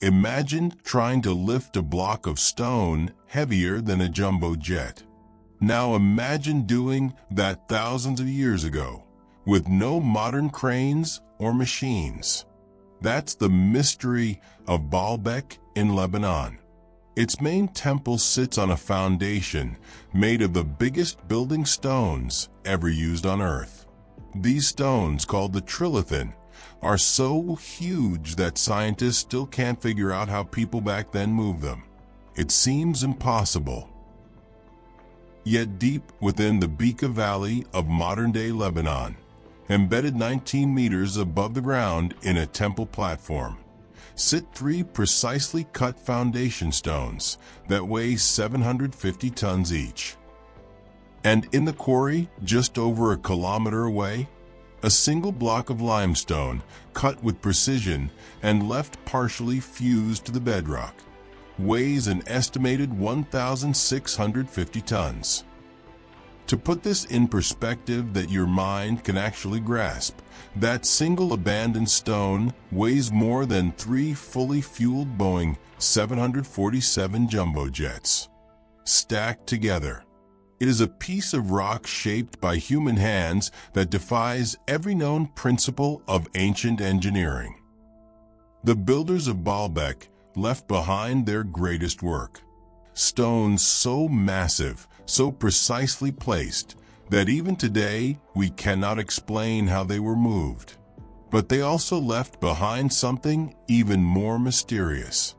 Imagine trying to lift a block of stone heavier than a jumbo jet. Now imagine doing that thousands of years ago, with no modern cranes or machines. That's the mystery of Baalbek in Lebanon. Its main temple sits on a foundation made of the biggest building stones ever used on Earth. These stones, called the Trilithon, are so huge that scientists still can't figure out how people back then moved them. It seems impossible. Yet deep within the Beqaa Valley of modern-day Lebanon, embedded 19 meters above the ground in a temple platform, sit 3 precisely cut foundation stones that weigh 750 tons each. And in the quarry, just over a kilometer away, a single block of limestone cut with precision and left partially fused to the bedrock weighs an estimated 1,650 tons. To put this in perspective that your mind can actually grasp, that single abandoned stone weighs more than 3 fully fueled Boeing 747 jumbo jets. Stacked together, it is a piece of rock shaped by human hands that defies every known principle of ancient engineering. The builders of Baalbek left behind their greatest work. Stones so massive, so precisely placed, that even today we cannot explain how they were moved. But they also left behind something even more mysterious.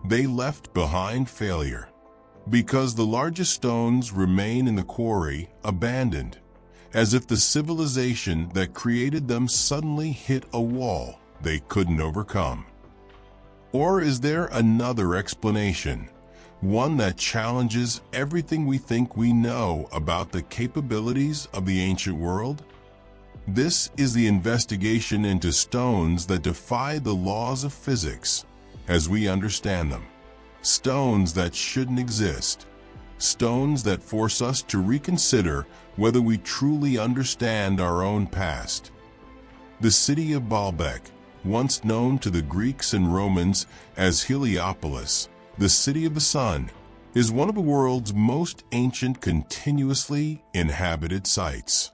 They left behind failure. Because the largest stones remain in the quarry abandoned, as if the civilization that created them suddenly hit a wall they couldn't overcome. Or is there another explanation, one that challenges everything we think we know about the capabilities of the ancient world? This is the investigation into stones that defy the laws of physics as we understand them. Stones that shouldn't exist. Stones that force us to reconsider whether we truly understand our own past. The city of Baalbek, once known to the Greeks and Romans as Heliopolis, the city of the sun, is one of the world's most ancient continuously inhabited sites.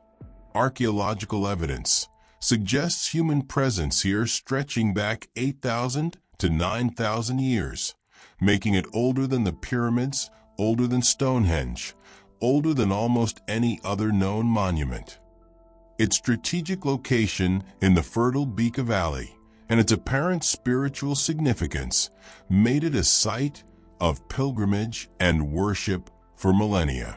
Archaeological evidence suggests human presence here stretching back 8,000 to 9,000 years, making it older than the pyramids, older than Stonehenge, older than almost any other known monument. Its strategic location in the fertile Beqaa Valley and its apparent spiritual significance made it a site of pilgrimage and worship for millennia.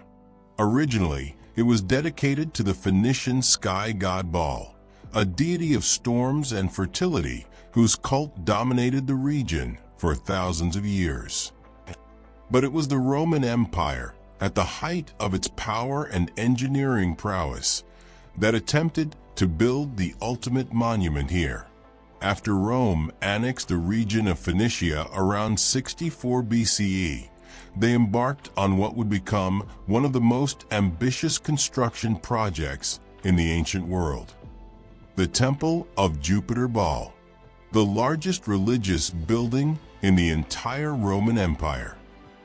Originally, it was dedicated to the Phoenician sky god Baal, a deity of storms and fertility whose cult dominated the region for thousands of years. But it was the Roman Empire, at the height of its power and engineering prowess, that attempted to build the ultimate monument here. After Rome annexed the region of Phoenicia around 64 BCE, they embarked on what would become one of the most ambitious construction projects in the ancient world. The Temple of Jupiter Baal, the largest religious building in the entire Roman Empire.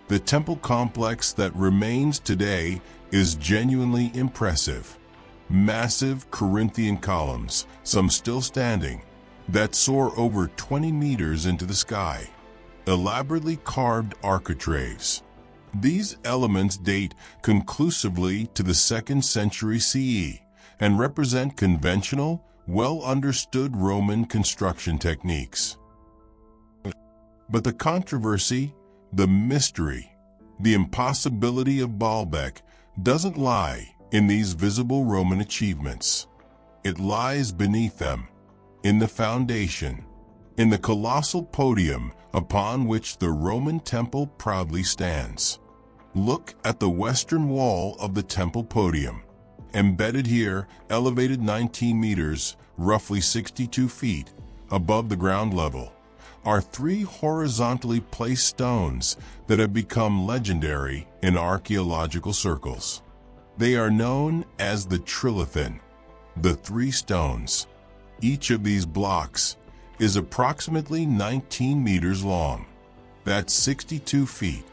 The temple complex that remains today is genuinely impressive. Massive Corinthian columns, some still standing, that soar over 20 meters into the sky. Elaborately carved architraves. These elements date conclusively to the 2nd century CE and represent conventional, well-understood Roman construction techniques. But the controversy, the mystery, the impossibility of Baalbek doesn't lie in these visible Roman achievements. It lies beneath them, in the foundation, in the colossal podium upon which the Roman temple proudly stands. Look at the western wall of the temple podium. Embedded here, elevated 19 meters, roughly 62 feet, above the ground level, are 3 horizontally placed stones that have become legendary in archaeological circles. They are known as the Trilithon, the 3 stones. Each of these blocks is approximately 19 meters long. That's 62 feet.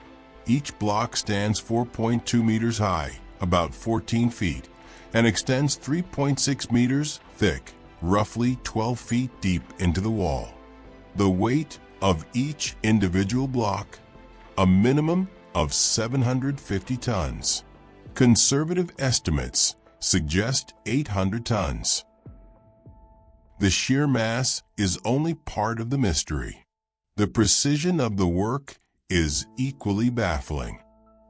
Each block stands 4.2 meters high, about 14 feet, and extends 3.6 meters thick, roughly 12 feet deep into the wall. The weight of each individual block, a minimum of 750 tons. Conservative estimates suggest 800 tons. The sheer mass is only part of the mystery. The precision of the work is equally baffling.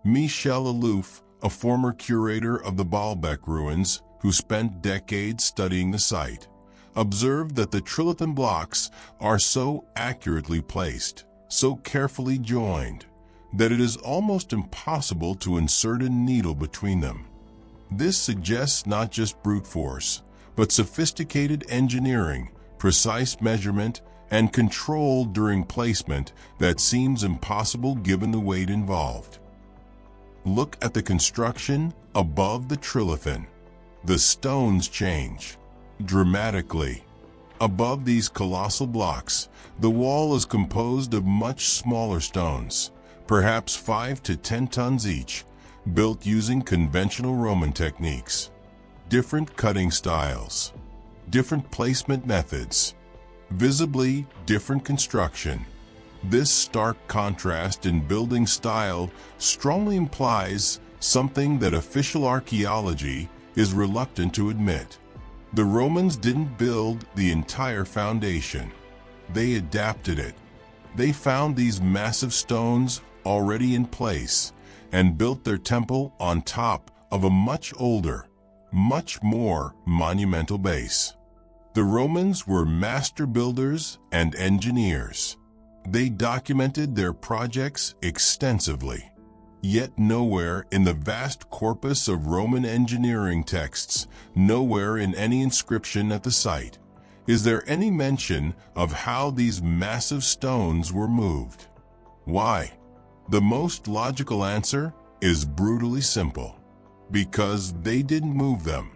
Michel Alouf, a former curator of the Baalbek ruins who spent decades studying the site, observed that the Trilithon blocks are so accurately placed, so carefully joined, that it is almost impossible to insert a needle between them. This suggests not just brute force, but sophisticated engineering, precise measurement, and control during placement that seems impossible given the weight involved. Look at the construction above the Trilithon. The stones change dramatically. Above these colossal blocks, the wall is composed of much smaller stones, perhaps 5 to 10 tons each, built using conventional Roman techniques. Different cutting styles, different placement methods, visibly different construction. This stark contrast in building style strongly implies something that official archaeology is reluctant to admit. The Romans didn't build the entire foundation. They adapted it. They found these massive stones already in place and built their temple on top of a much older, much more monumental base. The Romans were master builders and engineers. They documented their projects extensively. Yet nowhere in the vast corpus of Roman engineering texts, nowhere in any inscription at the site, is there any mention of how these massive stones were moved. Why? The most logical answer is brutally simple. Because they didn't move them.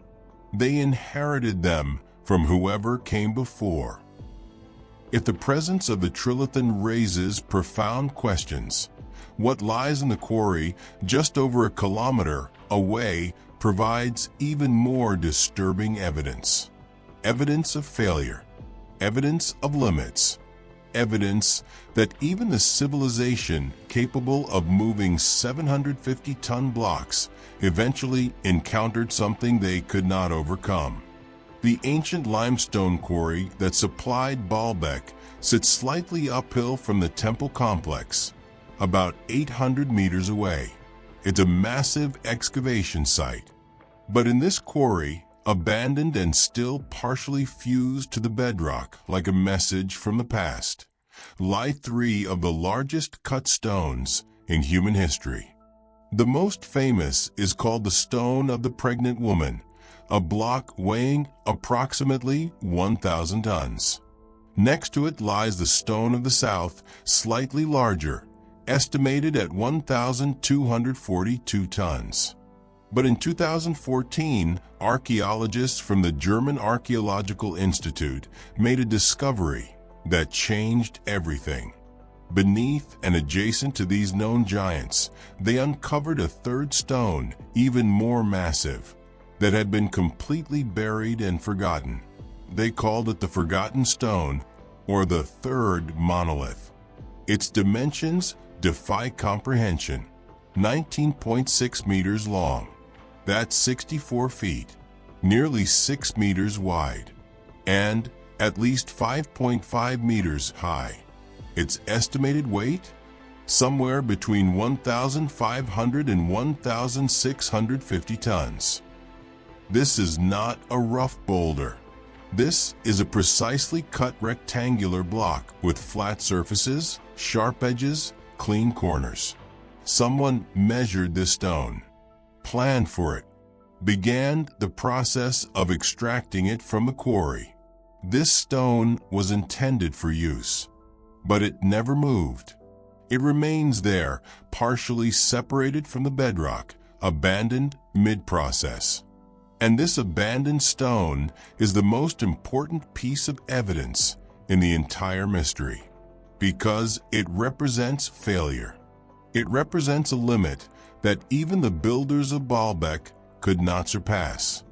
They inherited them from whoever came before. If the presence of the Trilithon raises profound questions, what lies in the quarry just over a kilometer away provides even more disturbing evidence. Evidence of failure, evidence of limits, evidence that even the civilization capable of moving 750-ton blocks eventually encountered something they could not overcome. The ancient limestone quarry that supplied Baalbek sits slightly uphill from the temple complex, about 800 meters away. It's a massive excavation site. But in this quarry, abandoned and still partially fused to the bedrock like a message from the past, lie 3 of the largest cut stones in human history. The most famous is called the Stone of the Pregnant Woman, a block weighing approximately 1,000 tons. Next to it lies the Stone of the South, slightly larger, estimated at 1,242 tons. But in 2014, archaeologists from the German Archaeological Institute made a discovery that changed everything. Beneath and adjacent to these known giants, they uncovered a third stone, even more massive, that had been completely buried and forgotten. They called it the Forgotten Stone, or the Third Monolith. Its dimensions defy comprehension. 19.6 meters long. That's 64 feet, nearly 6 meters wide, and at least 5.5 meters high. Its estimated weight? Somewhere between 1,500 and 1,650 tons. This is not a rough boulder. This is a precisely cut rectangular block with flat surfaces, sharp edges, clean corners. Someone measured this stone, planned for it, began the process of extracting it from the quarry. This stone was intended for use, but it never moved. It remains there, partially separated from the bedrock, abandoned mid-process. And this abandoned stone is the most important piece of evidence in the entire mystery, because it represents failure. It represents a limit that even the builders of Baalbek could not surpass.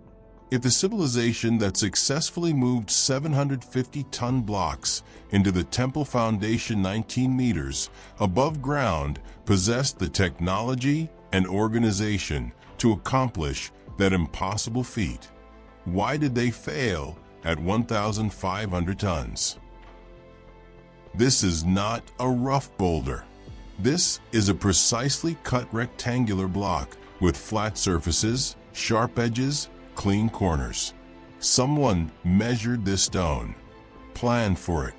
If the civilization that successfully moved 750-ton blocks into the temple foundation 19 meters above ground possessed the technology and organization to accomplish that impossible feat, why did they fail at 1,500 tons? This is not a rough boulder. This is a precisely cut rectangular block with flat surfaces, sharp edges, clean corners. Someone measured this stone, planned for it,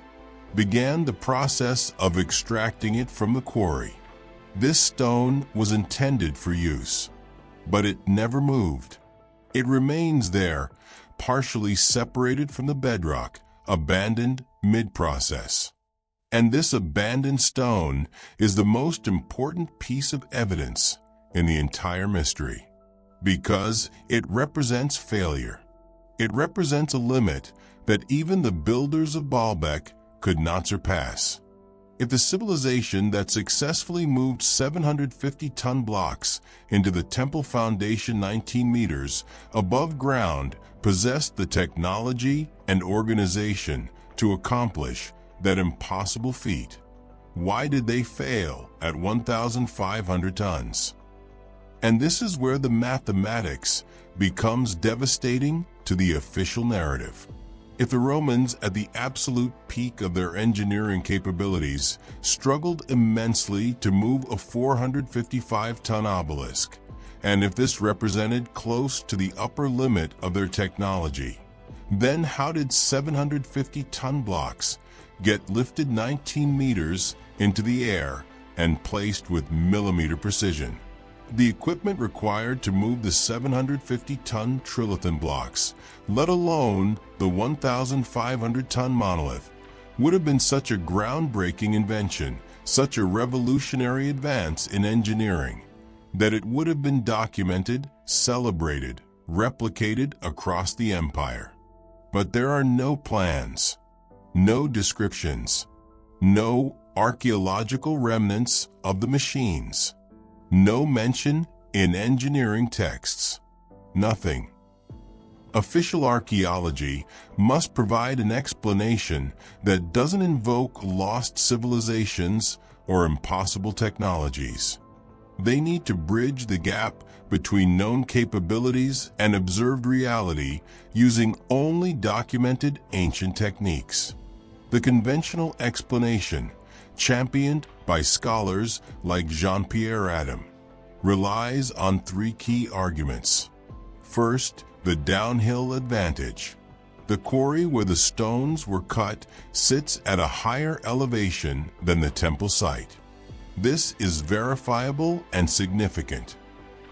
began the process of extracting it from the quarry. This stone was intended for use, but it never moved. It remains there, partially separated from the bedrock, abandoned mid-process. And this abandoned stone is the most important piece of evidence in the entire mystery, because it represents failure. It represents a limit that even the builders of Baalbek could not surpass. If the civilization that successfully moved 750-ton blocks into the temple foundation 19 meters above ground possessed the technology and organization to accomplish that impossible feat, why did they fail at 1,500 tons? And this is where the mathematics becomes devastating to the official narrative. If the Romans, at the absolute peak of their engineering capabilities, struggled immensely to move a 455-ton obelisk, and if this represented close to the upper limit of their technology, then how did 750-ton blocks get lifted 19 meters into the air and placed with millimeter precision? The equipment required to move the 750-ton Trilithon blocks, let alone the 1,500-ton monolith, would have been such a groundbreaking invention, such a revolutionary advance in engineering, that it would have been documented, celebrated, replicated across the empire. But there are no plans, no descriptions, no archaeological remnants of the machines. No mention in engineering texts. Nothing. Official archaeology must provide an explanation that doesn't invoke lost civilizations or impossible technologies. They need to bridge the gap between known capabilities and observed reality using only documented ancient techniques. The conventional explanation, championed by scholars like Jean-Pierre Adam, relies on three key arguments. First, the downhill advantage. The quarry where the stones were cut sits at a higher elevation than the temple site. This is verifiable and significant.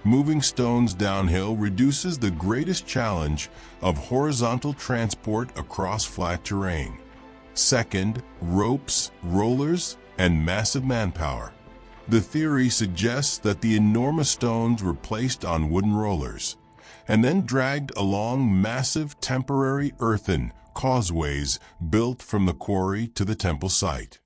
Moving stones downhill reduces the greatest challenge of horizontal transport across flat terrain. Second, ropes, rollers, and massive manpower. The theory suggests that the enormous stones were placed on wooden rollers and then dragged along massive temporary earthen causeways built from the quarry to the temple site.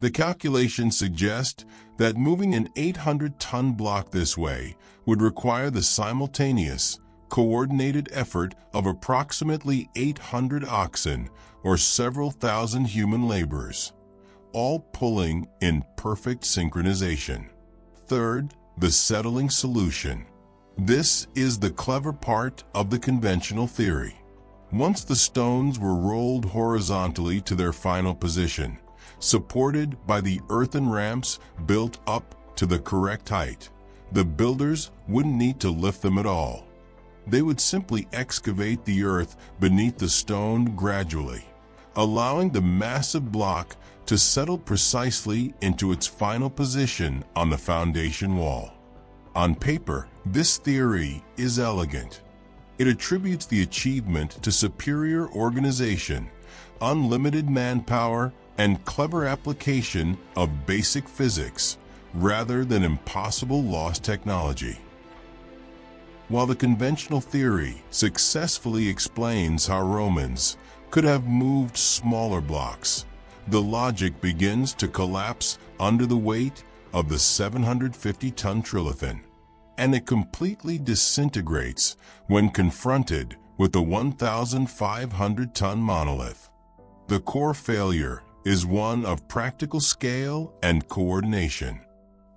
The calculations suggest that moving an 800-ton block this way would require the simultaneous, coordinated effort of approximately 800 oxen or several thousand human laborers, all pulling in perfect synchronization. Third, the settling solution. This is the clever part of the conventional theory. Once the stones were rolled horizontally to their final position, supported by the earthen ramps built up to the correct height, the builders wouldn't need to lift them at all. They would simply excavate the earth beneath the stone gradually, allowing the massive block to settle precisely into its final position on the foundation wall. On paper, this theory is elegant. It attributes the achievement to superior organization, unlimited manpower, and clever application of basic physics, rather than impossible lost technology. While the conventional theory successfully explains how Romans could have moved smaller blocks. The logic begins to collapse under the weight of the 750-ton Trilithon, and it completely disintegrates when confronted with the 1,500-ton monolith. The core failure is one of practical scale and coordination.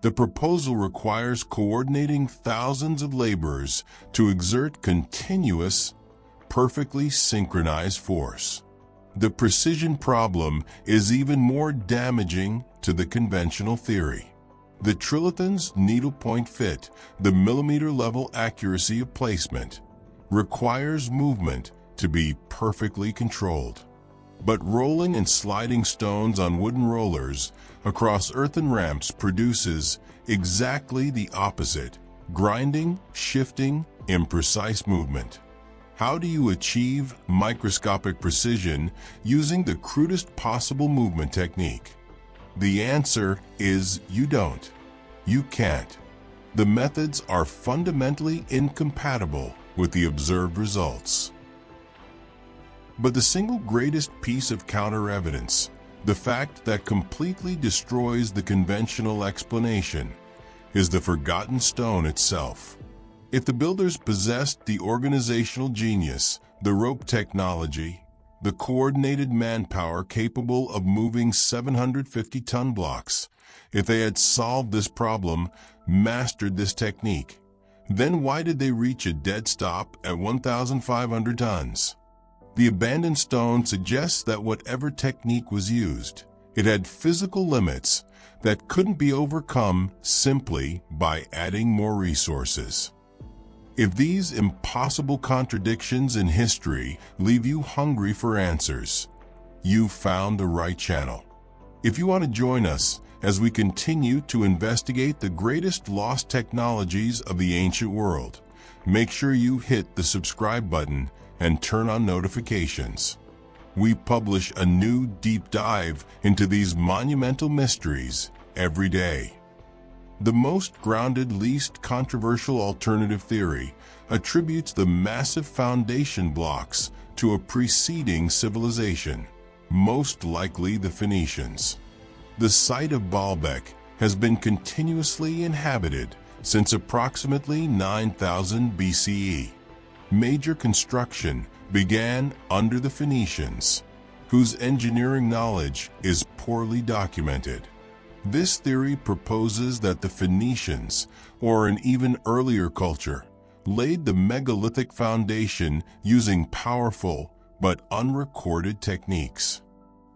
The proposal requires coordinating thousands of laborers to exert continuous, perfectly synchronized force. The precision problem is even more damaging to the conventional theory. The Trilithon's needlepoint fit, the millimeter-level accuracy of placement, requires movement to be perfectly controlled. But rolling and sliding stones on wooden rollers across earthen ramps produces exactly the opposite: grinding, shifting, imprecise movement. How do you achieve microscopic precision using the crudest possible movement technique? The answer is you don't. You can't. The methods are fundamentally incompatible with the observed results. But the single greatest piece of counter-evidence, the fact that completely destroys the conventional explanation, is the forgotten stone itself. If the builders possessed the organizational genius, the rope technology, the coordinated manpower capable of moving 750-ton blocks, if they had solved this problem, mastered this technique, then why did they reach a dead stop at 1,500 tons? The abandoned stone suggests that whatever technique was used, it had physical limits that couldn't be overcome simply by adding more resources. If these impossible contradictions in history leave you hungry for answers, you've found the right channel. If you want to join us as we continue to investigate the greatest lost technologies of the ancient world, make sure you hit the subscribe button and turn on notifications. We publish a new deep dive into these monumental mysteries every day. The most grounded, least controversial alternative theory attributes the massive foundation blocks to a preceding civilization, most likely the Phoenicians. The site of Baalbek has been continuously inhabited since approximately 9000 BCE. Major construction began under the Phoenicians, whose engineering knowledge is poorly documented. This theory proposes that the Phoenicians, or an even earlier culture, laid the megalithic foundation using powerful but unrecorded techniques.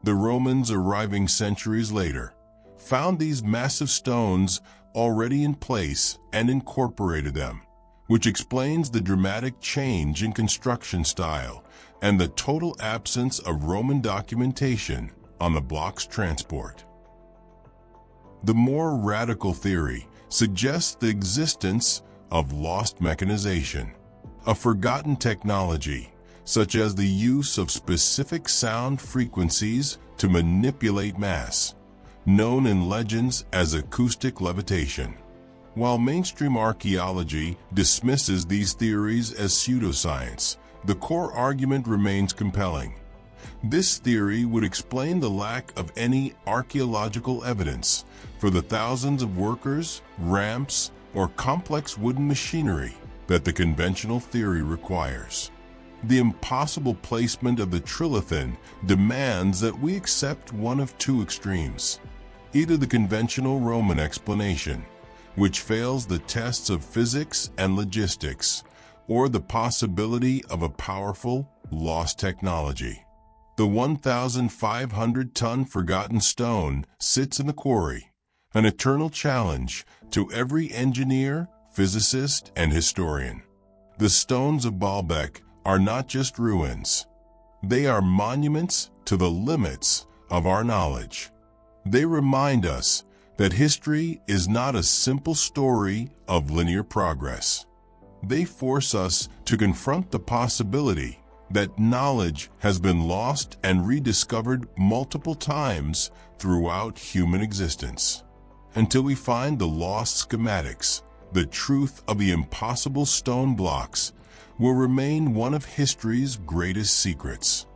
The Romans, arriving centuries later, found these massive stones already in place and incorporated them, which explains the dramatic change in construction style and the total absence of Roman documentation on the block's transport. The more radical theory suggests the existence of lost mechanization, a forgotten technology, such as the use of specific sound frequencies to manipulate mass, known in legends as acoustic levitation. While mainstream archaeology dismisses these theories as pseudoscience, the core argument remains compelling. This theory would explain the lack of any archaeological evidence for the thousands of workers, ramps, or complex wooden machinery that the conventional theory requires. The impossible placement of the Trilithon demands that we accept one of two extremes: either the conventional Roman explanation, which fails the tests of physics and logistics, or the possibility of a powerful, lost technology. The 1,500-ton forgotten stone sits in the quarry, an eternal challenge to every engineer, physicist, and historian. The stones of Baalbek are not just ruins. They are monuments to the limits of our knowledge. They remind us that history is not a simple story of linear progress. They force us to confront the possibility that knowledge has been lost and rediscovered multiple times throughout human existence. Until we find the lost schematics, the truth of the impossible stone blocks will remain one of history's greatest secrets.